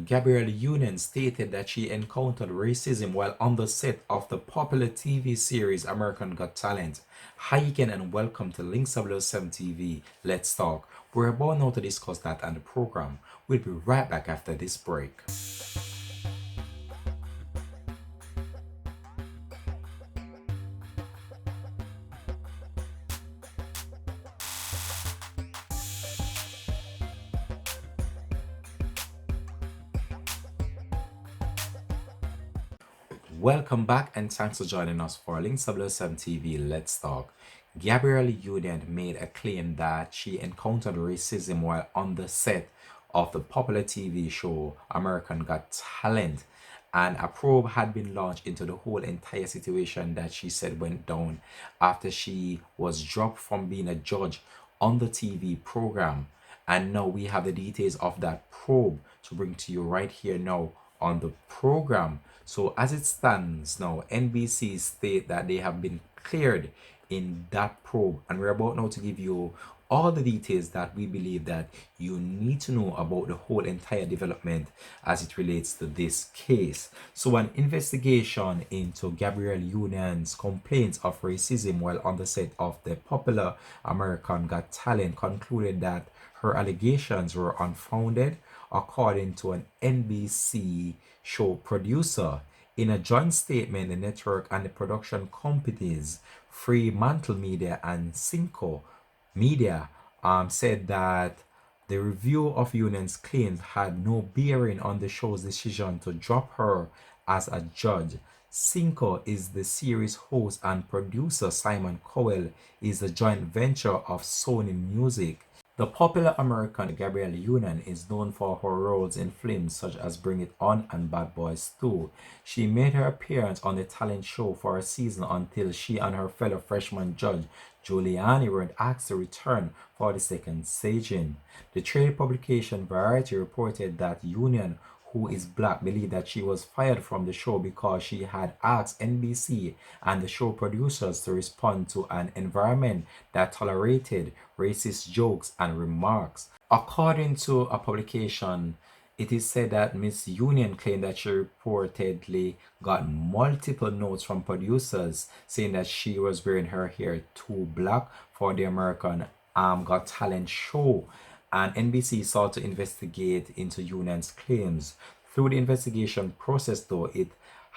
Gabrielle Union stated that she encountered racism while on the set of the popular TV series American Got Talent. Hi again and welcome to Links 7 TV. Let's talk. We're about now to discuss that and the program. We'll be right back after this break. Welcome back and thanks for joining us for Links 7 TV. Let's talk. Gabrielle Union made a claim that she encountered racism while on the set of the popular TV show American Got Talent, and a probe had been launched into the whole entire situation that she said went down after she was dropped from being a judge on the TV program. And now we have the details of that probe to bring to you right here now on the program. So as it stands now, NBC state that they have been cleared in that probe, and we're about now to give you all the details that we believe that you need to know about the whole entire development as it relates to this case. So an investigation into Gabrielle Union's complaints of racism while on the set of the popular American Got Talent concluded that her allegations were unfounded, according to an NBC show producer. In a joint statement, the network and the production companies Fremantle Media and Cinco Media said that the review of Union's claims had no bearing on the show's decision to drop her as a judge. Cinco is the series host and producer. Simon Cowell is a joint venture of Sony Music. The popular American Gabrielle Union is known for her roles in films such as Bring It On and Bad Boys 2. She made her appearance on the talent show for a season until she and her fellow freshman judge Giuliani were asked to return for the second staging. The trade publication Variety reported that Union, who is black, believed that she was fired from the show because she had asked NBC and the show producers to respond to an environment that tolerated racist jokes and remarks. According to a publication, it is said that Miss Union claimed that she reportedly got multiple notes from producers saying that she was wearing her hair too black for the American Got Talent show, and NBC sought to investigate into Union's claims. Through the investigation process, though, it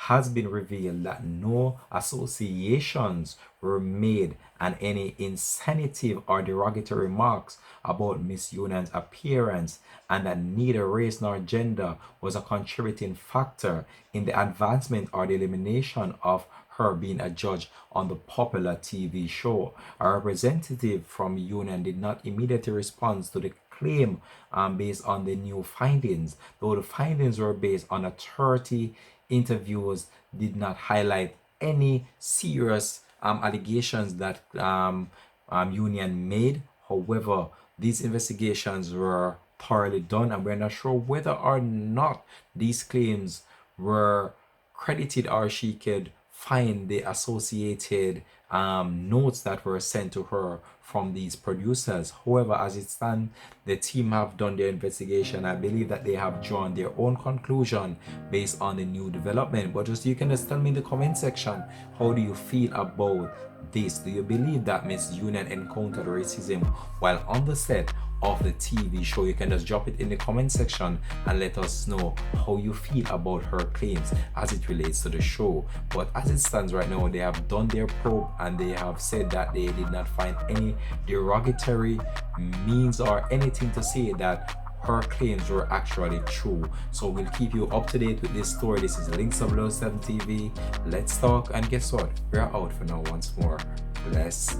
has been revealed that no associations were made and any insensitive or derogatory remarks about Miss Union's appearance, and that neither race nor gender was a contributing factor in the advancement or the elimination of her being a judge on the popular TV show. A representative from Union did not immediately respond to the claim based on the new findings, though the findings were based on a 30 interviews, did not highlight any serious allegations that Union made. However, these investigations were thoroughly done, and we're not sure whether or not these claims were credited or she could find the associated notes that were sent to her from these producers. However, as it stands, the team have done their investigation. I believe that they have drawn their own conclusion based on the new development. But you can just tell me in the comment section, how do you feel about this? Do you believe that Miss Union encountered racism while on the set of the TV show? You can just drop it in the comment section and let us know how you feel about her claims as it relates to the show. But as it stands right now, they have done their probe and they have said that they did not find any derogatory means or anything to say that her claims were actually true. So we'll keep you up to date with this story. This is Links 7 TV. Let's talk, and guess what? We're out for now once more. Bless.